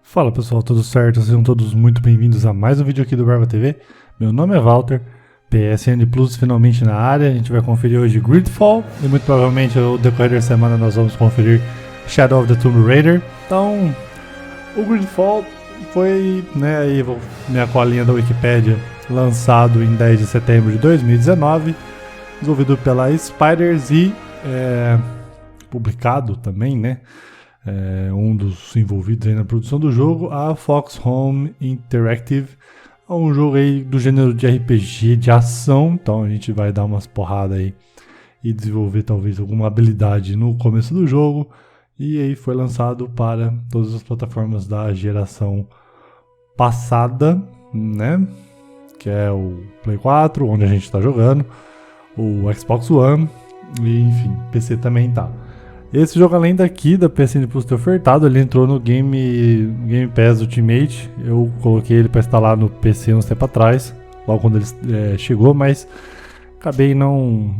Fala pessoal, tudo certo? Sejam todos muito bem-vindos a mais um vídeo aqui do Barba TV. Meu nome é Walter, PSN Plus finalmente na área. A gente vai conferir hoje Greedfall e muito provavelmente no decorrer da semana nós vamos conferir Shadow of the Tomb Raider. Então, o Greedfall foi, aí minha colinha da Wikipedia, lançado em 10 de setembro de 2019, desenvolvido pela Spiders e publicado também, um dos envolvidos aí na produção do jogo, a Fox Home Interactive. É um jogo aí do gênero de RPG de ação, então a gente vai dar umas porradas aí e desenvolver talvez alguma habilidade no começo do jogo. E aí foi lançado para todas as plataformas da geração passada, que é o Play 4, onde a gente está jogando, o Xbox One e enfim, PC também tá. Esse jogo, além daqui da PSN Plus ter ofertado, ele entrou no Game Pass Ultimate. Eu coloquei ele para instalar no PC uns tempo atrás, logo quando ele chegou, mas acabei não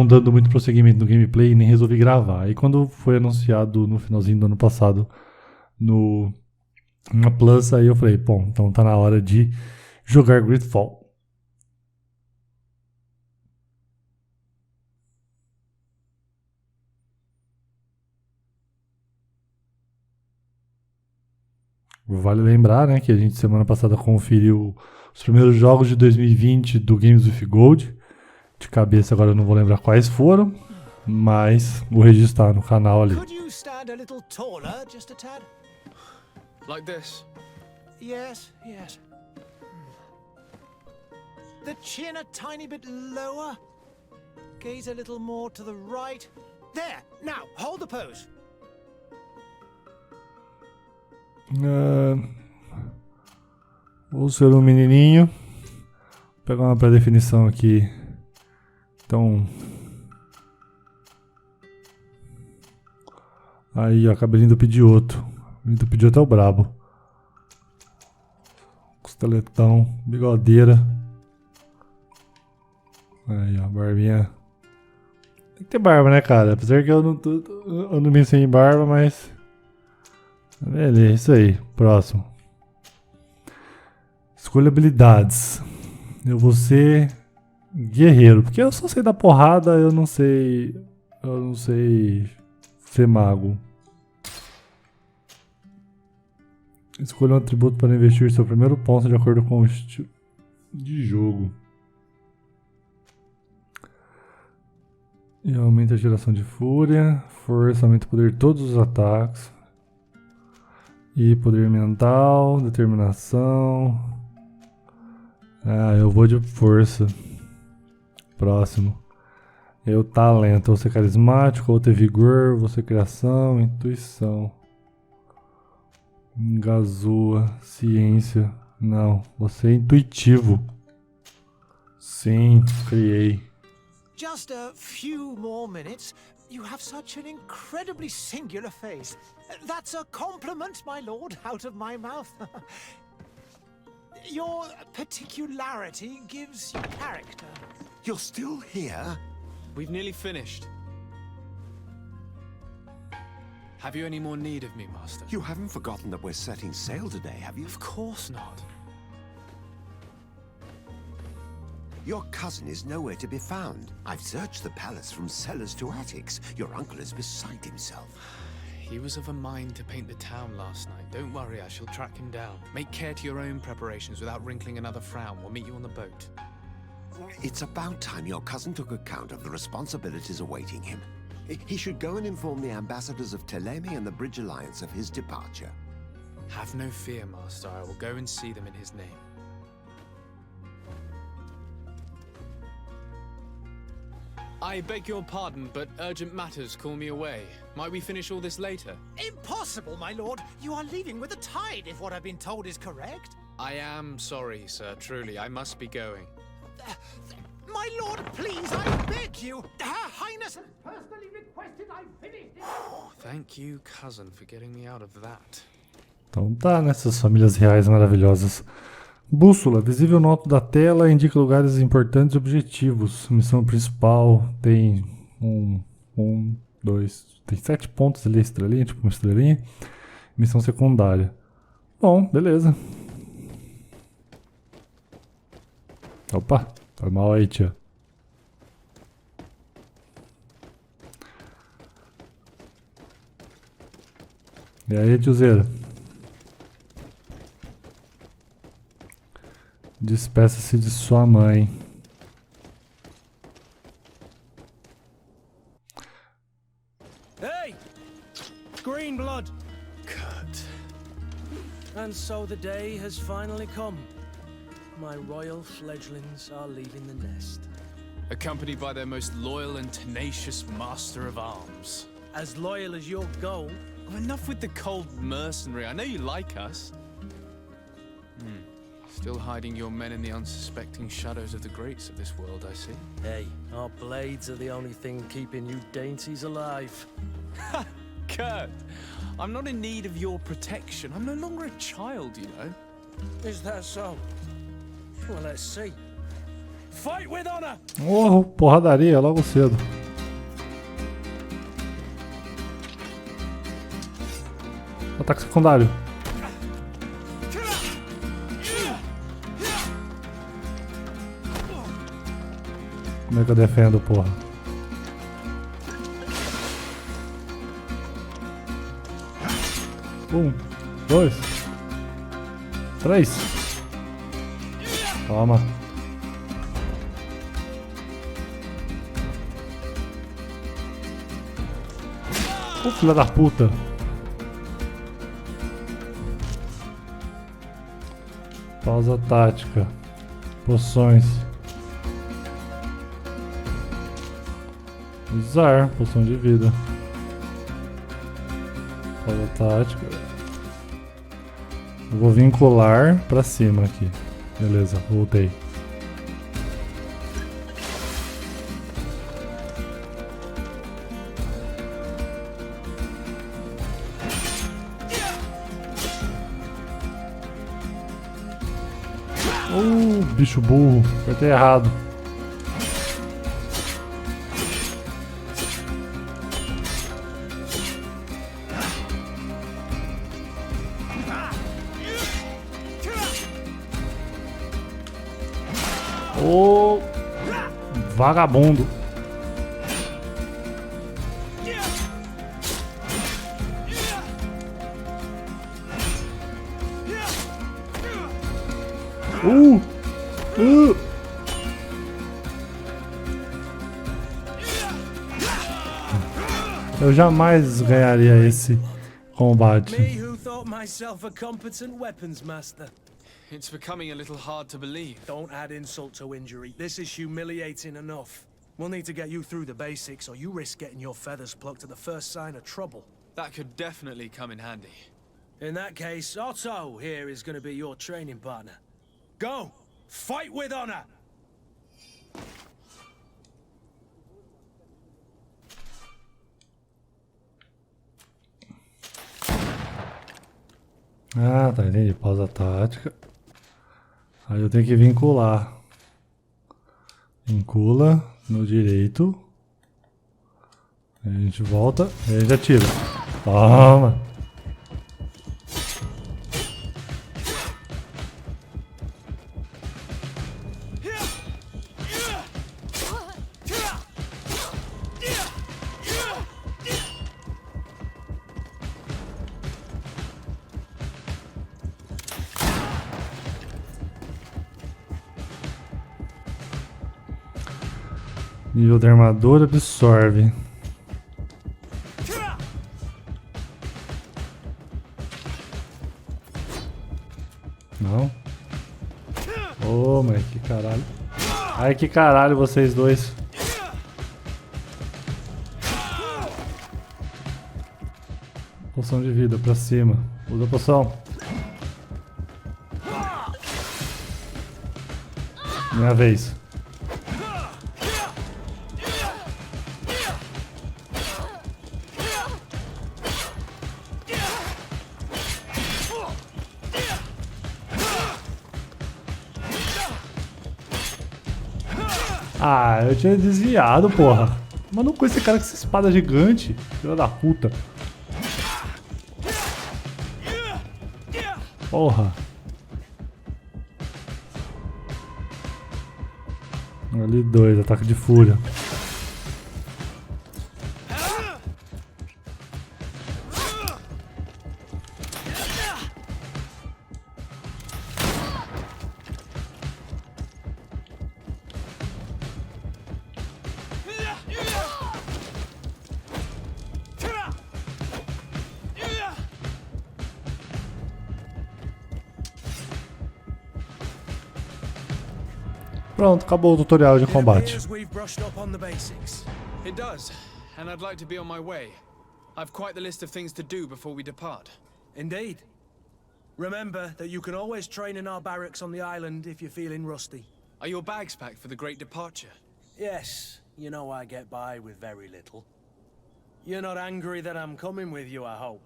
dando muito prosseguimento no gameplay e nem resolvi gravar. E quando foi anunciado no finalzinho do ano passado na Plus, aí eu falei, bom, então tá na hora de jogar Greedfall. Vale lembrar, que a gente semana passada conferiu os primeiros jogos de 2020 do Games with Gold. De cabeça agora eu não vou lembrar quais foram, mas o registro está no canal ali. Could you stand a little taller, just a tad? Like this? Yes, yes. The chin a tiny bit lower. Gaze a little more to the right. There, now, hold the pose. Vou ser um menininho. Vou pegar uma pré-definição aqui. Então, aí ó, cabelinho do Pidioto. O do Pidioto é o brabo. Costeletão, bigodeira. Aí ó, barbinha. Tem que ter barba, cara? Apesar que eu não me sem barba, mas beleza, isso aí. Próximo. Escolha habilidades. Eu vou ser guerreiro, porque eu só sei dar porrada, eu não sei ser mago. Escolha um atributo para investir seu primeiro ponto de acordo com o estilo de jogo. E aumenta a geração de fúria, força, aumenta o poder de todos os ataques. E poder mental, determinação. Eu vou de força. Próximo. Eu talento, vou ser carismático, vou ter vigor, vou ser criação, intuição. Engazua, ciência. Não, vou ser intuitivo. Sim, criei. Just a few more minutes. You have such an incredibly singular face. That's a compliment, my lord, out of my mouth. Your particularity gives you character. You're still here? We've nearly finished. Have you any more need of me, Master? You haven't forgotten that we're setting sail today, have you? Of course not. Your cousin is nowhere to be found. I've searched the palace from cellars to attics. Your uncle is beside himself. He was of a mind to paint the town last night. Don't worry, I shall track him down. Make care to your own preparations without wrinkling another frown. We'll meet you on the boat. It's about time your cousin took account of the responsibilities awaiting him. He should go and inform the ambassadors of Telemi and the Bridge Alliance of his departure. Have no fear, Master. I will go and see them in his name. I beg your pardon, but urgent matters call me away. Might we finish all this later? Impossible, my lord. You are leaving with the tide, if what I've been told is correct. I am sorry, sir. Truly, I must be going. My lord, please, I beg you. Her Highness has personally requested I finish this. Thank you, cousin, for getting me out of that. Então tá, nessas famílias reais maravilhosas. Bússola, visível no alto da tela, indica lugares importantes e objetivos. Missão principal tem um 2. Tem 7 pontos ali, estrelinha, tipo uma estrelinha. Missão secundária. Bom, beleza. Opa, foi mal aí, tia. E aí, tiozeira? Despeça-se de sua mãe. Hey! Green blood! Kurt. And so the day has finally come. My royal fledglings are leaving the nest. Accompanied by their most loyal and tenacious master of arms. As loyal as your goal. Oh, enough with the cold mercenary. I know you like us. Still hiding your men in the unsuspecting shadows of the greats of this world, I see. Hey, our blades are the only thing keeping you dainties alive. Ha! Kurt, I'm not in need of your protection. I'm no longer a child, you know. Is that so? Well, let's see. Fight with honor! Oh, porradaria logo cedo. Ataque secundário. Como é que eu defendo, porra? Um, 2, 3. Toma. Ô, filha da puta. Pausa tática. Poções. Usar poção de vida. Pausa tática. Eu vou vincular pra cima aqui. Beleza, voltei. Bicho burro, apertei errado. Ô, vagabundo. Eu jamais ganharia esse combate. Me who thought myself a competent weapons master. It's becoming a little hard to believe. Don't add insult to injury. This is humiliating enough. We'll need to get you through the basics, or you risk getting your feathers plucked at the first sign of trouble. That could definitely come in handy. In that case, Otto here is going to be your training partner. Go! Fight with honor! Ah, tá, entendi. Pausa tática. Aí eu tenho que vincular. Vincula no direito. Aí a gente volta e aí a gente atira. Toma! Nível de armadura absorve. Não? Ô, mas que caralho. Ai, que caralho vocês dois. Poção de vida pra cima. Usa a poção. Minha vez. Ah, eu tinha desviado, porra. Mano, com esse cara com essa espada gigante. Filha da puta. Porra. Ali 2, ataque de fúria. Pronto, acabou o tutorial de combate. It does, and I'd like to be on my way. I've quite the list of things to do before we depart. Indeed. Remember that you can always train in our barracks on the island if you're feeling rusty. Are your bags packed for the great departure? Yes, you know I get by with very little. You're not angry that I'm coming with you, I hope.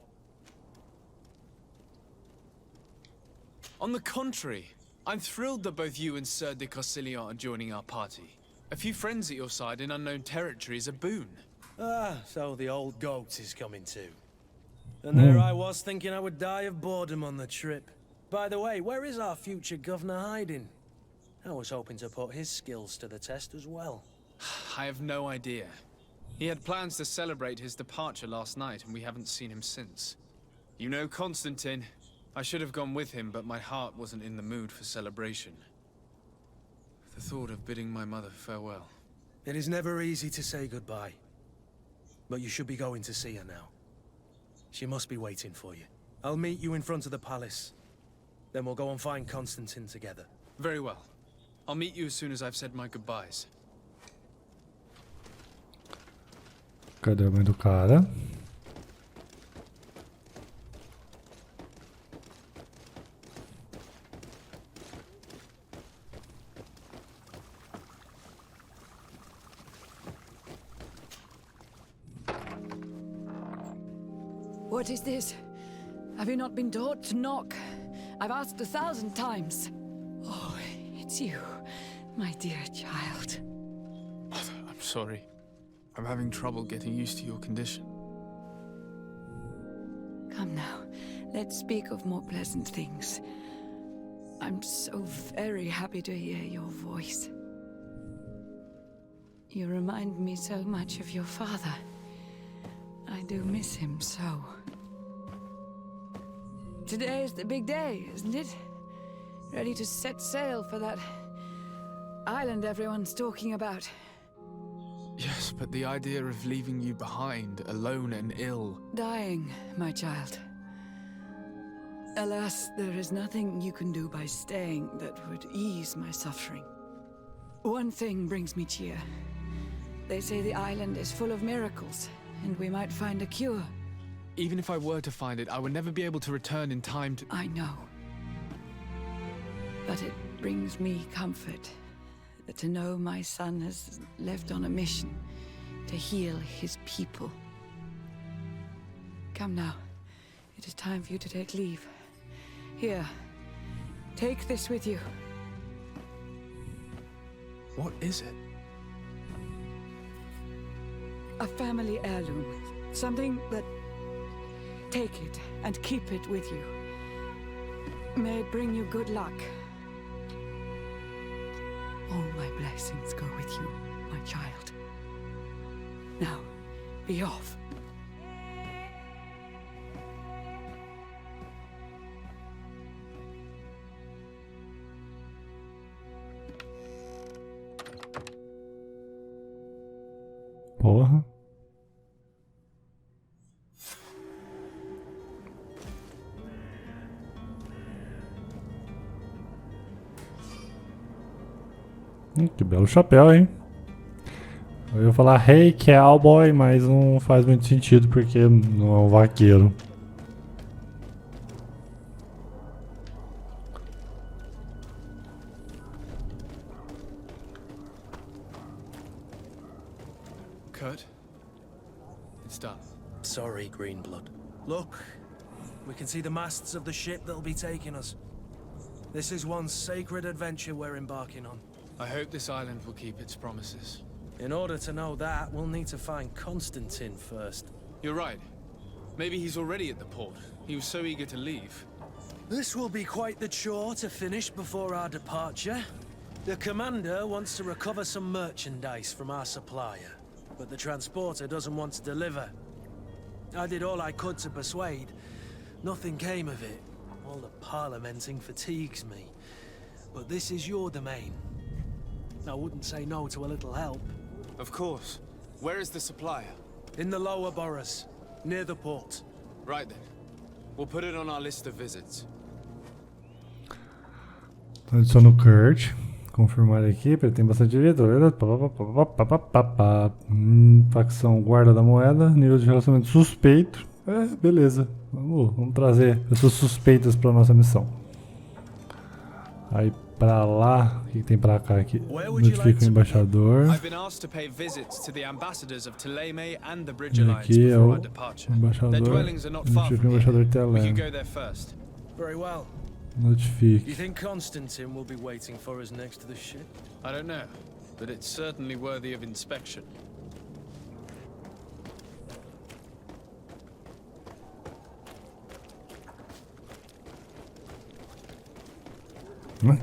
On the contrary, I'm thrilled that both you and Sir de Corsilian are joining our party. A few friends at your side in unknown territory is a boon. Ah, so the old goat is coming too. And there I was thinking I would die of boredom on the trip. By the way, where is our future governor hiding? I was hoping to put his skills to the test as well. I have no idea. He had plans to celebrate his departure last night, and we haven't seen him since. You know Constantine. I should have gone with him, but my heart wasn't in the mood for celebration. The thought of bidding my mother farewell. It is never easy to say goodbye. But you should be going to see her now. She must be waiting for you. I'll meet you in front of the palace. Then we'll go and find Constantine together. Very well. I'll meet you as soon as I've said my goodbyes. Cadê a mãe do cara? What is this? Have you not been taught to knock? I've asked 1,000 times. Oh, it's you, my dear child. I'm sorry. I'm having trouble getting used to your condition. Come now, let's speak of more pleasant things. I'm so very happy to hear your voice. You remind me so much of your father. I do miss him so. Today is the big day, isn't it? Ready to set sail for that island everyone's talking about. Yes, but the idea of leaving you behind, alone and ill... Dying, my child. Alas, there is nothing you can do by staying that would ease my suffering. One thing brings me cheer. They say the island is full of miracles, and we might find a cure. Even if I were to find it, I would never be able to return in time to... I know. But it brings me comfort to know my son has left on a mission to heal his people. Come now. It is time for you to take leave. Here, take this with you. What is it? A family heirloom. Something that... Take it and keep it with you. May it bring you good luck. All my blessings go with you, my child. Now, be off. Porra. Que belo chapéu, hein? Eu ia falar hey cowboy, mas não faz muito sentido porque não é um vaqueiro. Kurt? It's done. Sorry, Greenblood. Look, we can see the masts of the ship that'll be taking us. This is one sacred adventure we're embarking on. I hope this island will keep its promises. In order to know that, we'll need to find Constantine first. You're right. Maybe he's already at the port. He was so eager to leave. This will be quite the chore to finish before our departure. The commander wants to recover some merchandise from our supplier, but the transporter doesn't want to deliver. I did all I could to persuade. Nothing came of it. All the parliamenting fatigues me. But this is your domain. I wouldn't say no to a little help. Of course. Where is the supplier? In the lower boroughs, near the port. Right then. We'll put it on our list of visits. Adiciona o Kurt. Confirmar aqui, ele tem bastante direito. Facção Guarda da Moeda. Nível de relacionamento suspeito. Beleza. Vamos trazer pessoas suspeitas para nossa missão. Aí pra lá, o que tem pra cá aqui? Notifica o embaixador. E aqui é o embaixador. Notifica o embaixador de Telema. Notifique. You think Constantine will be waiting for us next to the ship? I don't know, but it's certainly worthy of inspection.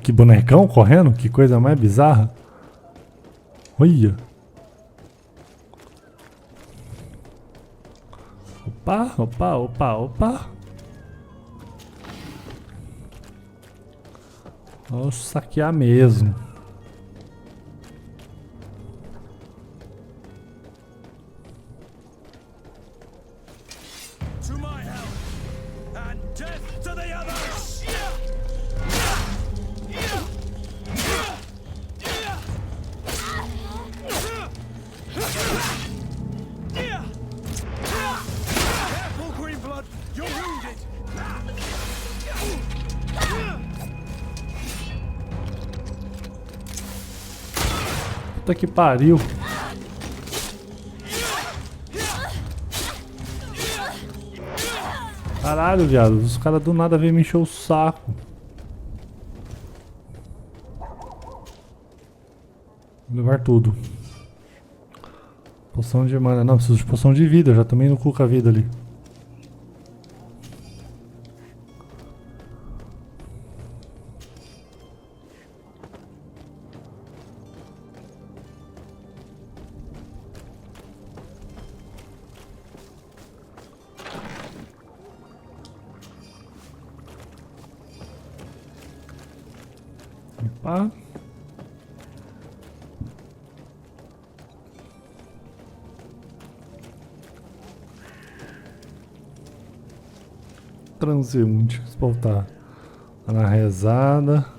Que bonecão correndo, que coisa mais bizarra. Olha. Opa, opa, opa, opa. Vamos saquear mesmo. To my help and death to the others. Careful, Greenblood, you're wounded. Puta que pariu. Caralho, viado. Os caras do nada vêm me encher o saco. Vou levar tudo. Poção de mana. Não, preciso de poção de vida. Eu já tomei no cu com a vida ali. Opa. Transeunte, voltar na rezada.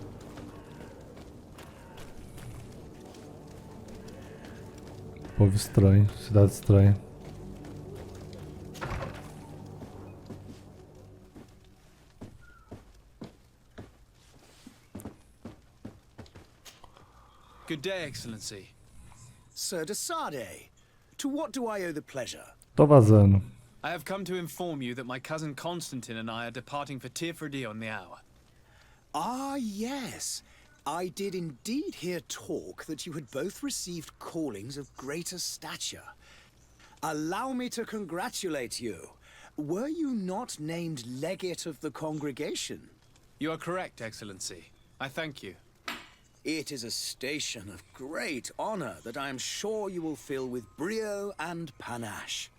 Povo estranho, cidade estranha. Good day, Excellency. Sir Desade, to what do I owe the pleasure? Tô vazando. I have come to inform you that my cousin Constantine and I are departing for Tirfredi on the hour. Ah, yes. I did indeed hear talk that you had both received callings of greater stature. Allow me to congratulate you. Were you not named legate of the congregation? You are correct, Excellency. I thank you. It is a station of great honor that I am sure you will fill with brio and panache.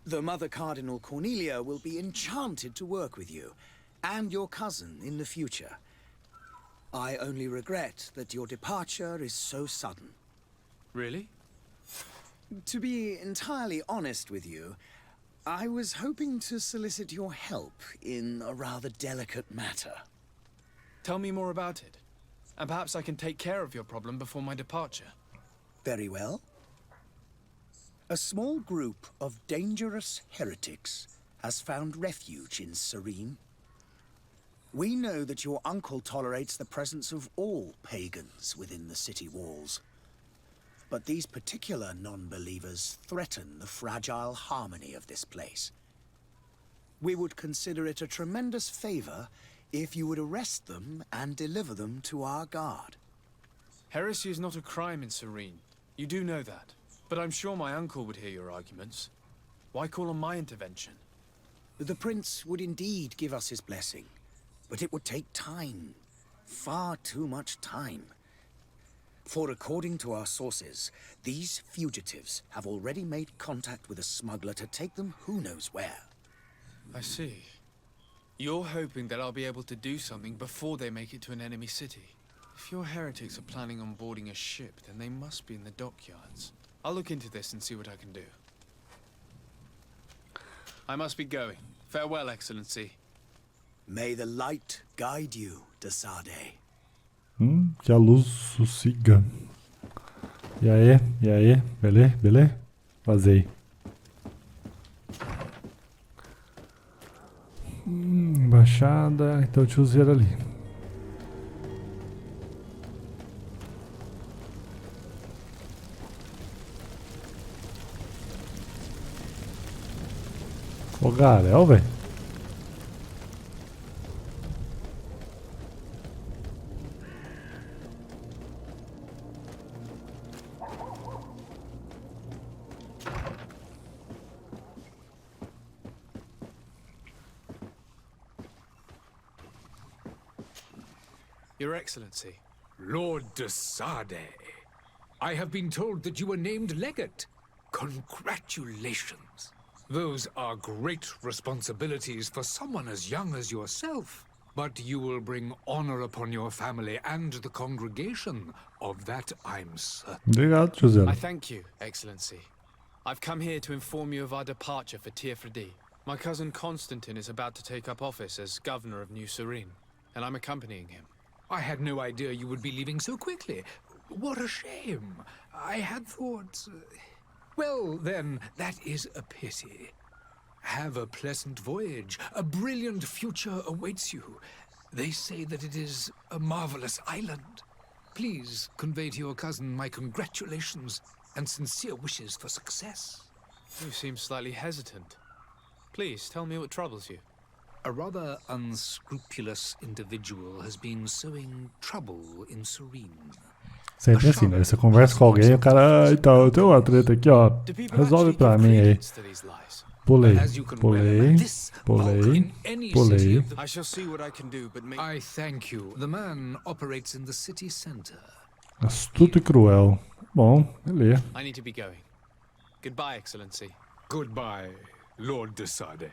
The Mother Cardinal Cornelia will be enchanted to work with you, and your cousin in the future. I only regret that your departure is so sudden. Really? To be entirely honest with you, I was hoping to solicit your help in a rather delicate matter. Tell me more about it, and perhaps I can take care of your problem before my departure. Very well. A small group of dangerous heretics has found refuge in Serene. We know that your uncle tolerates the presence of all pagans within the city walls. But these particular non-believers threaten the fragile harmony of this place. We would consider it a tremendous favor if you would arrest them and deliver them to our guard. Heresy is not a crime in Serene. You do know that, but I'm sure my uncle would hear your arguments. Why call on my intervention? The prince would indeed give us his blessing, but it would take time. Far too much time. For according to our sources, these fugitives have already made contact with a smuggler to take them who knows where. I see. You're hoping that I'll be able to do something before they make it to an enemy city. If your heretics are planning on boarding a ship, then they must be in the dockyards. I'll look into this and see what I can do. I must be going. Farewell, Excellency. May the light guide you, Desade. Que a luz o siga. E aí, beleza? Vazei. Embaixada, então o tiozinho ali. Fogaréu, velho. Your Excellency. Lord Desade, I have been told that you were named legate. Congratulations. Those are great responsibilities for someone as young as yourself. But you will bring honor upon your family and the congregation. Of that I'm certain. Obrigado, José. I thank you, Excellency. I've come here to inform you of our departure for Tiefredi. My cousin Constantine is about to take up office as governor of New Serene, and I'm accompanying him. I had no idea you would be leaving so quickly. What a shame. I had thought... Well, then, that is a pity. Have a pleasant voyage. A brilliant future awaits you. They say that it is a marvelous island. Please convey to your cousin my congratulations and sincere wishes for success. You seem slightly hesitant. Please, tell me what troubles you. A rather unscrupulous individual has been sowing trouble in Serene. Sempre assim, né? Você conversa com alguém e o cara, então, eu tenho uma treta aqui, ó. Resolve pra mim aí. Pulei. I shall see what I can do, but I thank you. The man operates in the city center. Astuto e cruel. Bom, beleza. I need to be going. Goodbye, Excellency. Goodbye, Lord Desade.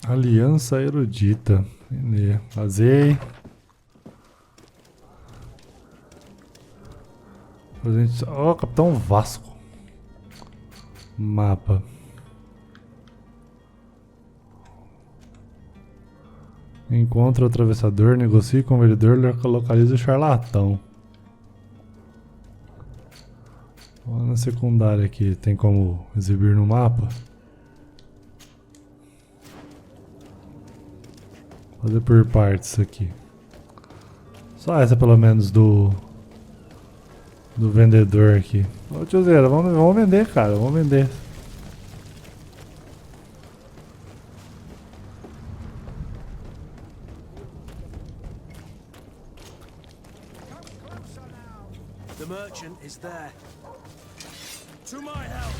Aliança erudita. Beleza. Vazei. Ó, Capitão Vasco. Mapa. Encontra o atravessador, negocia com o vendedor, localiza o charlatão. Olha na secundária aqui, tem como exibir no mapa? Fazer por partes aqui. Só essa pelo menos do vendedor aqui. Ô tiozeira, vamos vender, cara, vamos vender. The merchant is there. To my help.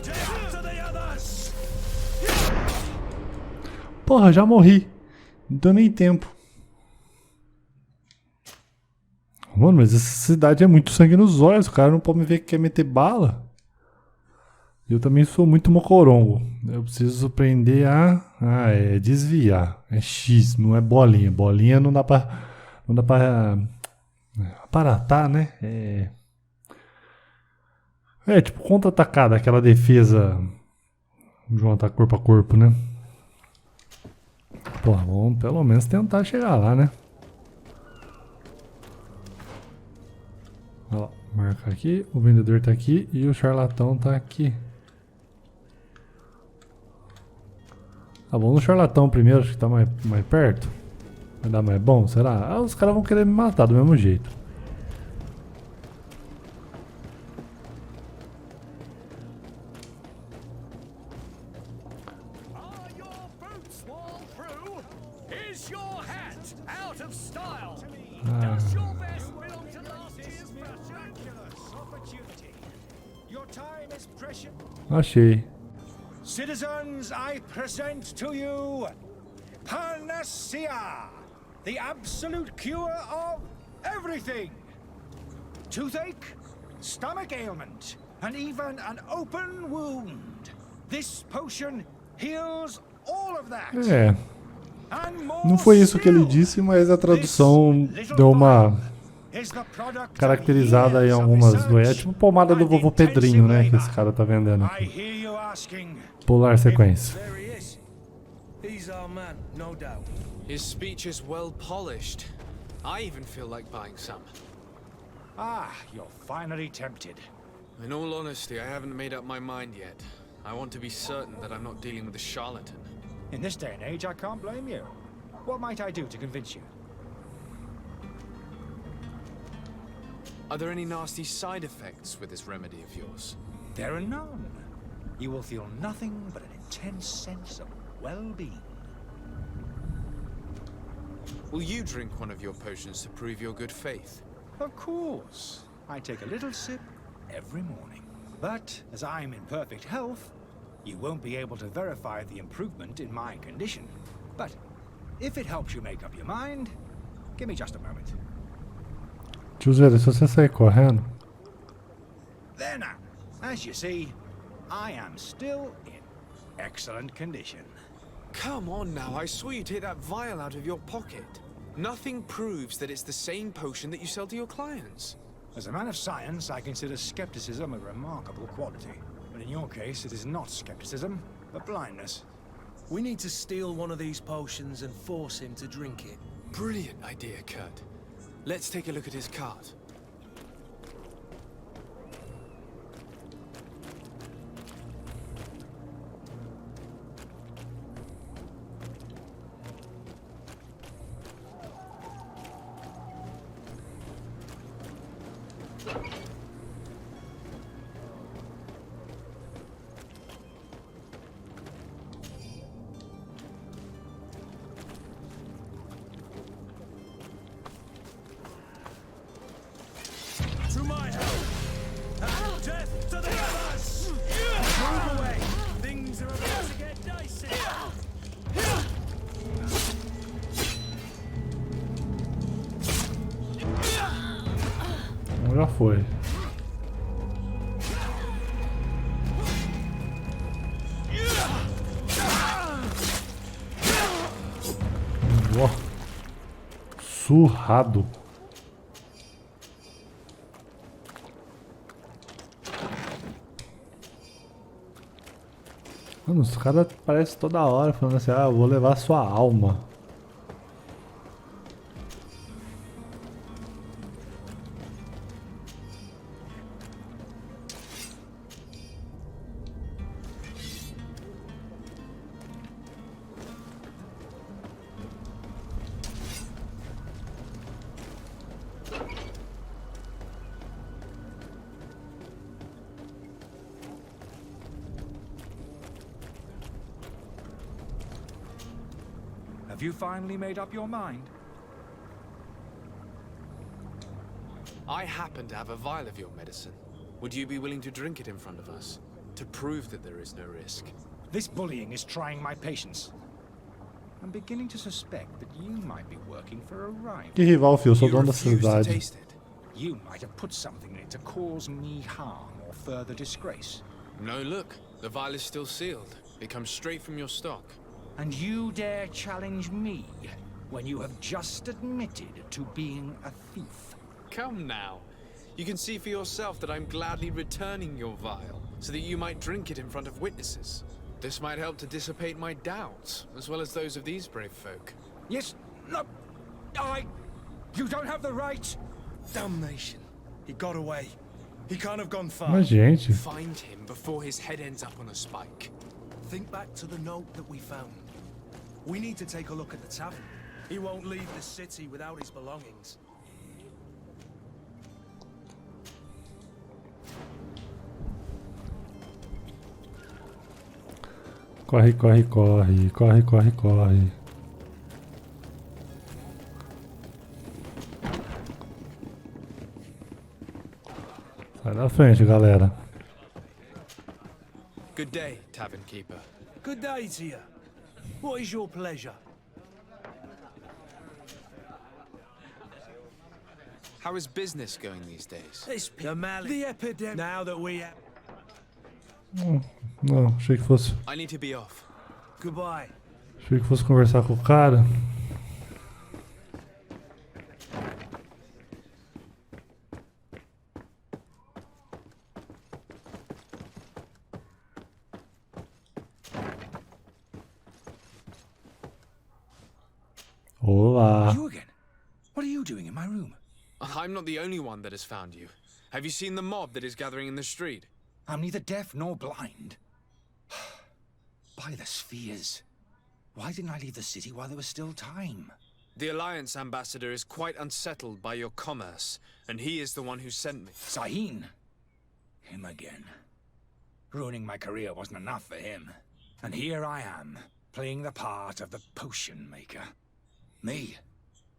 Down to the others. Porra, já morri. Não deu nem tempo. Mano, mas essa cidade é muito sangue nos olhos. O cara não pode me ver que quer meter bala. Eu também sou muito mocorongo. Eu preciso aprender a... Ah, é desviar. É X, não é bolinha. Bolinha não dá pra... Não dá pra... aparatar, né? É tipo contra-atacada. Aquela defesa... de um ataque corpo a corpo, né? Pô, vamos pelo menos tentar chegar lá, né? Ó, marca aqui, o vendedor tá aqui e o charlatão tá aqui. Ah, vamos no charlatão primeiro, acho que tá mais perto. Vai dar mais bom, será? Ah, os caras vão querer me matar do mesmo jeito. Achei. Citizens, I present to you Panacea, the absolute cure of everything. Toothache, stomach ailment, and even an open wound. This potion heals all of that. É, And more não foi isso que ele still, disse, mas a tradução this little deu uma vial is the product of caracterizada em years of algumas research doenças. É tipo pomada do and vovô Pedrinho, né? intensive Que esse labor. cara tá vendendo I aqui. hear you asking. Pular sequência. There he is. He's our man, no doubt. His speech is well polished. I even feel like buying some. Ah, you're finally tempted. In all honesty, I haven't made up my mind yet. I want to be certain that I'm not dealing with a charlatan. In this day and age, I can't blame you. What might I do to convince you? Are there any nasty side effects with this remedy of yours? There are none. You will feel nothing but an intense sense of well-being. Will you drink one of your potions to prove your good faith? Of course. I take a little sip every morning. But as I'm in perfect health, you won't be able to verify the improvement in my condition. But if it helps you make up your mind, give me just a moment. Tiozeiro, se você sair correndo. There now. As you see, I am still in excellent condition. Come on now, I swear you take that vial out of your pocket. Nothing proves that it's the same potion that you sell to your clients. As a man of science, I consider skepticism a remarkable quality. But in your case, it is not skepticism, but blindness. We need to steal one of these potions and force him to drink it. Brilliant idea, Kurt. Let's take a look at his cart. To my help! And death to the others! Move away! Things are about to get dicey! Já foi. Ó. Surrado. Mano, os caras parecem toda hora falando assim, ah, eu vou levar sua alma. Have you finally made up your mind? I happen to have a vial of your medicine. Would you be willing to drink it in front of us? To prove that there is no risk? This bullying is trying my patience. I'm beginning to suspect that you might be working for a rival. Que rival, filho, eu sou You dono da refuse to cidade. taste it? You might have put something in it to cause me harm or further disgrace. No, look. The vial is still sealed. It comes straight from your stock. And you dare challenge me when you have just admitted to being a thief. Come now. You can see for yourself that I'm gladly returning your vial, so that you might drink it in front of witnesses. This might help to dissipate my doubts, as well as those of these brave folk. Yes, no, you don't have the right. Damnation. He got away. He can't have gone far. Mas, gente, Find him before his head ends up on a spike. Think back to the note that we found. We need to take a look at the tavern. He won't leave the city without his belongings. corre, corre, corre, corre, corre, corre. na frente, galera. Good day, tavern keeper. Good day to you. What is your pleasure? How is business going these days? The epidemic. Now that we have... Não, achei que fosse. I need to be off. Goodbye. Achei que fosse conversar com o cara. Olá. You again? What are you doing in my room? I'm not the only one that has found you. Have you seen the mob that is gathering in the street? I'm neither deaf nor blind. By the spheres. Why didn't I leave the city while there was still time? The Alliance ambassador is quite unsettled by your commerce, and he is the one who sent me. Sahin. Him again. Ruining my career wasn't enough for him. And here I am, playing the part of the potion maker. Me,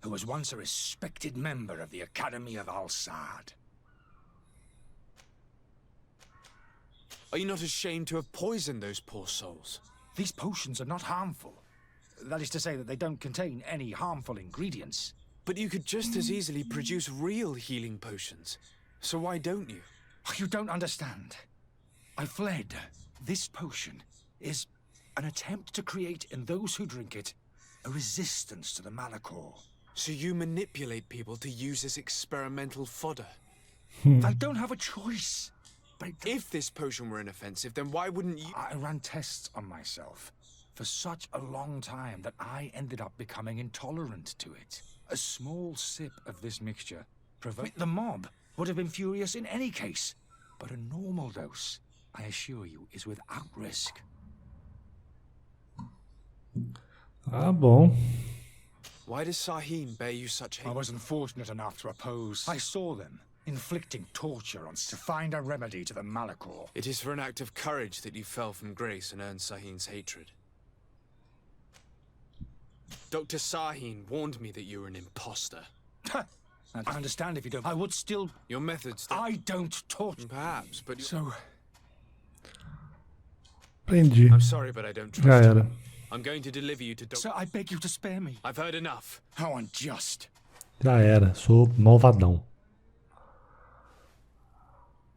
who was once a respected member of the Academy of Al-Sad. Are you not ashamed to have poisoned those poor souls? These potions are not harmful. That is to say that they don't contain any harmful ingredients. But you could just as easily produce real healing potions. So why don't you? You don't understand. I fled. This potion is an attempt to create in those who drink it a resistance to the Malachor. So you manipulate people to use as experimental fodder? I don't have a choice. But If this potion were inoffensive, then why wouldn't you— I ran tests on myself for such a long time that I ended up becoming intolerant to it. A small sip of this mixture provoked the mob. Would have been furious in any case. But a normal dose, I assure you, is without risk. Ah, bom. Why does Sahin bear you such hate? I wasn't fortunate enough to oppose. I saw them inflicting torture on to find a remedy to the Malachor. It is for an act of courage that you fell from grace and earned Sahin's hatred. Dr. Sahin warned me that you were an imposter. And I understand if you don't. I would still. Your methods— I don't torture. Perhaps, but— So, Prendi. I'm sorry, but I don't trust Já you. era. I'm going to deliver you to Dr. sir, I beg you to spare me. I've heard enough. How unjust. Já era. Sou malvadão.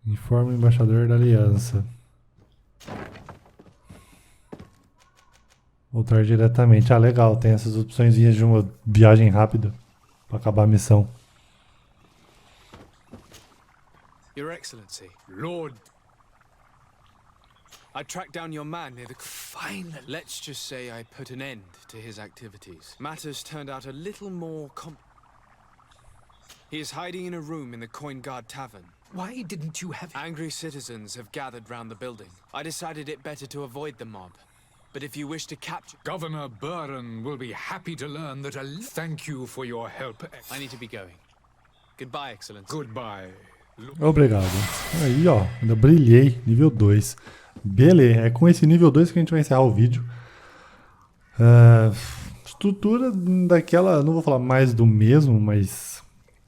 Informe o embaixador da aliança. Voltar diretamente. Ah, legal. Tem essas opçõezinhas de uma viagem rápida para acabar a missão. Your Excellency, Lord, I tracked down your man near the— Finally! Let's just say I put an end to his activities. Matters turned out a little more He is hiding in a room in the Coin Guard Tavern. why didn't you have... Angry citizens have gathered round the building. I decided it better to avoid the mob. But if you wish to capture— Governor Burren will be happy to learn that Thank you for your help. I need to be going. Goodbye, Excellency. Goodbye. Obrigado. Aí, ó. Ainda brilhei. Nível 2. Beleza. É com esse nível 2 que a gente vai encerrar o vídeo. Estrutura daquela... Não vou falar mais do mesmo, mas...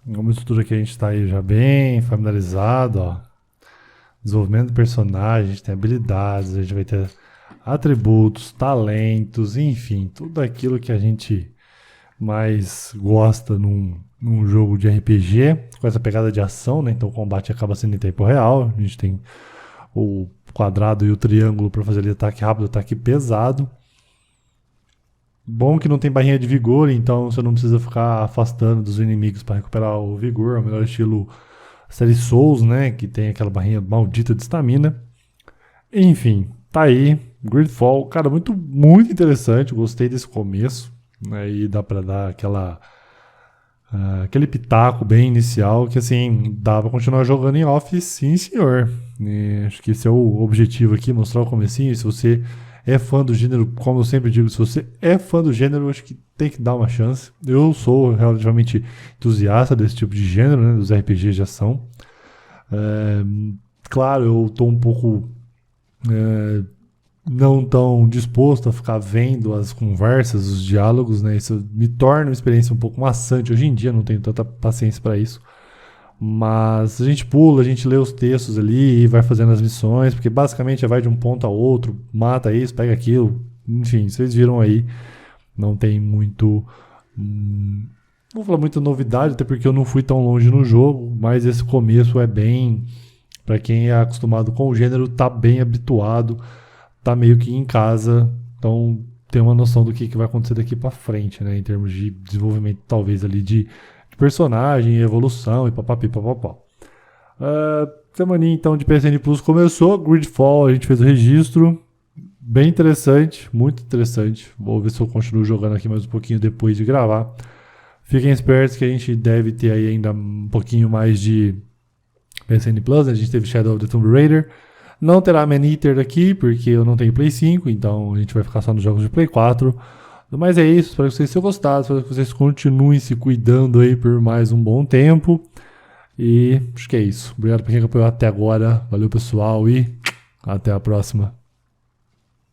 É uma estrutura que a gente tá aí já bem familiarizado, ó. Desenvolvimento de personagem, a gente tem habilidades, a gente vai ter atributos, talentos, enfim, tudo aquilo que a gente mais gosta num jogo de RPG, com essa pegada de ação, né? Então o combate acaba sendo em tempo real, a gente tem o quadrado e o triângulo para fazer ali ataque rápido, ataque pesado. Bom que não tem barrinha de vigor, então você não precisa ficar afastando dos inimigos para recuperar o vigor. É o melhor estilo série Souls, né? Que tem aquela barrinha maldita de estamina. Enfim, tá aí. Greedfall, cara, muito interessante. Gostei desse começo. Aí dá pra dar aquele pitaco bem inicial que, assim, dá pra continuar jogando em off, sim, senhor. E acho que esse é o objetivo aqui, mostrar o comecinho. Se você é fã do gênero, como eu sempre digo, se você é fã do gênero, acho que tem que dar uma chance. Eu sou relativamente entusiasta desse tipo de gênero, né, dos RPGs de ação. Claro, eu estou um pouco não tão disposto a ficar vendo as conversas, os diálogos, né? Isso me torna uma experiência um pouco maçante. Hoje em dia não tenho tanta paciência para isso. Mas a gente pula, a gente lê os textos ali e vai fazendo as missões, porque basicamente vai de um ponto a outro, mata isso, pega aquilo, enfim, vocês viram aí, não tem muito... não vou falar muita novidade, até porque eu não fui tão longe no jogo, mas esse começo é bem... Pra quem é acostumado com o gênero, tá bem habituado, tá meio que em casa, então tem uma noção do que vai acontecer daqui pra frente, né, em termos de desenvolvimento, talvez ali de personagem, evolução e papapi, papapá. Semaninha então de PSN Plus começou, Greedfall, a gente fez o registro, bem interessante, muito interessante. Vou ver se eu continuo jogando aqui mais um pouquinho depois de gravar. Fiquem espertos que a gente deve ter aí ainda um pouquinho mais de PSN Plus, né? A gente teve Shadow of the Tomb Raider. Não terá Man Eater aqui, porque eu não tenho Play 5, então a gente vai ficar só nos jogos de Play 4. Mas é isso, espero que vocês tenham gostado, espero que vocês continuem se cuidando aí por mais um bom tempo. E acho que é isso. Obrigado por quem acompanhou até agora. Valeu, pessoal, e até a próxima.